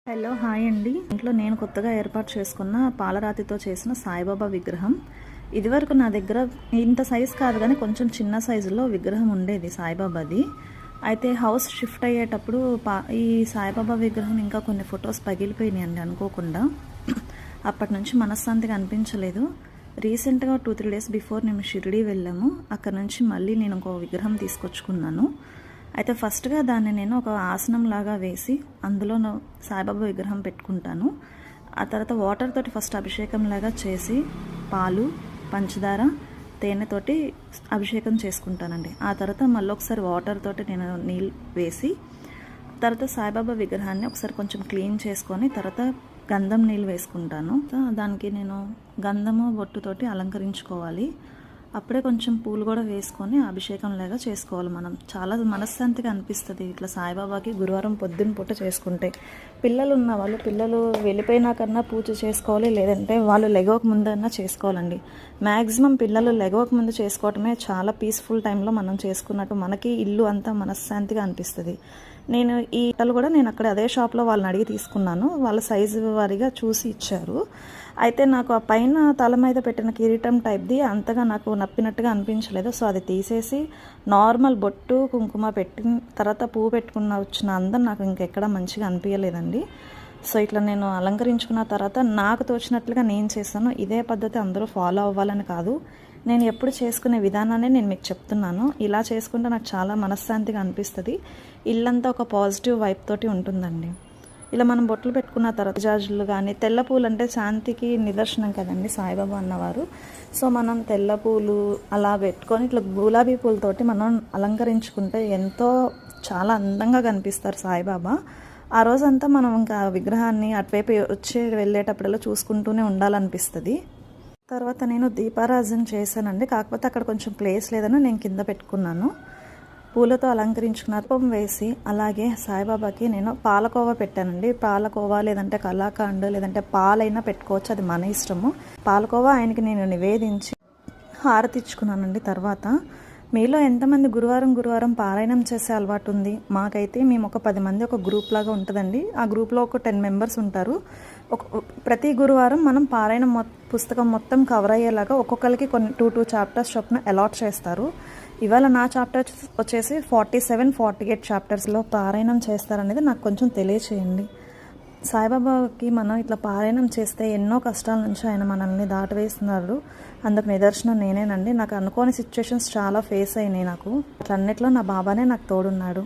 Hello hi అండి. ఇంట్లో నేను కొత్తగా ఏర్పాటు చేసుకున్న పాలరాతితో చేసిన సాయిబాబా విగ్రహం. ఇదివరకు నా దగ్గర ఇంత సైజు కాదు కానీ కొంచెం చిన్న సైజులో విగ్రహం ఉండేది సాయిబాబాది. అయితే హౌస్ షిఫ్ట్ అయ్యేటప్పుడు ఈ సాయిబాబా విగ్రహం ఇంకా కొన్ని ఫొటోస్ పగిలిపోయినాయండి అనుకోకుండా. అప్పటి నుంచి మనశ్శాంతిగా అనిపించలేదు. రీసెంట్గా 2-3 డేస్ బిఫోర్ మేము షిరిడీ వెళ్ళాము. అక్కడ నుంచి మళ్ళీ నేను ఒక విగ్రహం తీసుకొచ్చుకున్నాను. అయితే ఫస్ట్గా దాన్ని నేను ఒక ఆసనం లాగా వేసి అందులో సాయిబాబా విగ్రహం పెట్టుకుంటాను. ఆ తర్వాత వాటర్ తోటి ఫస్ట్ అభిషేకం లాగా చేసి పాలు, పంచదార, తేనెతోటి అభిషేకం చేసుకుంటానండి. ఆ తర్వాత మళ్ళీ ఒకసారి వాటర్ తోటి నేను నీళ్ళు వేసి తర్వాత సాయిబాబా విగ్రహాన్ని ఒకసారి కొంచెం క్లీన్ చేసుకొని తర్వాత గంధం నీళ్ళు వేసుకుంటాను. దానికి నేను గంధము బొట్టుతోటి అలంకరించుకోవాలి. అప్పుడే కొంచెం పూలు కూడా వేసుకొని అభిషేకం లాగా చేసుకోవాలి. మనం చాలా మనశ్శాంతిగా అనిపిస్తుంది ఇట్లా సాయిబాబాకి గురువారం పొద్దున్న పూట చేసుకుంటే. పిల్లలు ఉన్న వాళ్ళు పిల్లలు వెళ్ళిపోయినాకన్నా పూజ చేసుకోవాలి, లేదంటే వాళ్ళు లెగవక ముందన్నా చేసుకోవాలండి. మ్యాక్సిమం పిల్లలు లెగవక ముందు చేసుకోవటమే చాలా పీస్ఫుల్ టైంలో మనం చేసుకున్నట్టు మనకి ఇల్లు అంతా మనశ్శాంతిగా అనిపిస్తుంది. నేను ఈ బట్టలు కూడా నేను అక్కడ అదే షాప్లో వాళ్ళని అడిగి తీసుకున్నాను. వాళ్ళ సైజు వారిగా చూసి ఇచ్చారు. అయితే నాకు ఆ పైన తల మీద పెట్టిన కిరీటం టైప్ది అంతగా నాకు నప్పినట్టుగా అనిపించలేదు. సో అది తీసేసి నార్మల్ బొట్టు కుంకుమ పెట్టిన తర్వాత పువ్వు పెట్టుకున్న వచ్చిన అందం నాకు ఇంకెక్కడ మంచిగా అనిపించలేదండి. సో ఇట్లా నేను అలంకరించుకున్న తర్వాత నాకు తోచినట్లుగా నేను చేశాను. ఇదే పద్ధతి అందరూ ఫాలో అవ్వాలని కాదు, నేను ఎప్పుడు చేసుకునే విధానాన్ని నేను మీకు చెప్తున్నాను. ఇలా చేసుకుంటే నాకు చాలా మనశ్శాంతిగా అనిపిస్తుంది. ఇల్లంతా ఒక పాజిటివ్ వైబ్ తోటి ఉంటుందండి. ఇలా మనం బొట్లు పెట్టుకున్న తర్వాత జాజులు కానీ తెల్ల పూలు అంటే శాంతికి నిదర్శనం కదండి సాయిబాబా అన్నవారు. సో మనం తెల్ల పూలు అలా పెట్టుకొని ఇట్లా గులాబీ పూలతోటి మనం అలంకరించుకుంటే ఎంతో చాలా అందంగా కనిపిస్తారు సాయిబాబా. ఆ రోజంతా మనం ఇంకా విగ్రహాన్ని అటువైపు వచ్చి వెళ్ళేటప్పుడల్లా చూసుకుంటూనే ఉండాలనిపిస్తుంది. తర్వాత నేను దీపారాజన చేశానండి. కాకపోతే అక్కడ కొంచెం ప్లేస్ లేదని నేను కింద పెట్టుకున్నాను. పూలతో అలంకరించుకున్న దీపం వేసి అలాగే సాయిబాబాకి నేను పాలకోవా పెట్టానండి. పాలకోవా లేదంటే కలాకండ్ లేదంటే పాలైనా పెట్టుకోవచ్చు, అది మన ఇష్టము. పాలకోవా ఆయనకి నేను నివేదించి హారతి ఇచ్చుకున్నానండి. తర్వాత మీలో ఎంతమంది గురువారం పారాయణం చేసే అలవాటు ఉంది? మాకైతే మేము ఒక 10 మంది ఒక గ్రూప్ లాగా ఉంటుందండి. ఆ గ్రూప్లో ఒక 10 మెంబర్స్ ఉంటారు. ప్రతి గురువారం మనం పారాయణం పుస్తకం మొత్తం కవర్ అయ్యేలాగా ఒక్కొక్కరికి కొన్ని 2 చాప్టర్స్ చొప్పున అలాట్ చేస్తారు. ఇవాళ నా చాప్టర్ వచ్చేసి 47-48 చాప్టర్స్లో పారాయణం చేస్తారనేది నాకు కొంచెం తెలియచేయండి. సాయిబాబాకి మనం ఇట్లా పారాయణం చేస్తే ఎన్నో కష్టాల నుంచి ఆయన మనల్ని దాటవేస్తున్నారు. అందుకు నిదర్శనం నేనేనండి. నాకు అనుకోని సిచ్యువేషన్స్ చాలా ఫేస్ అయినాయి. నాకు అన్నిట్లో నా బాబానే నాకు తోడున్నాడు.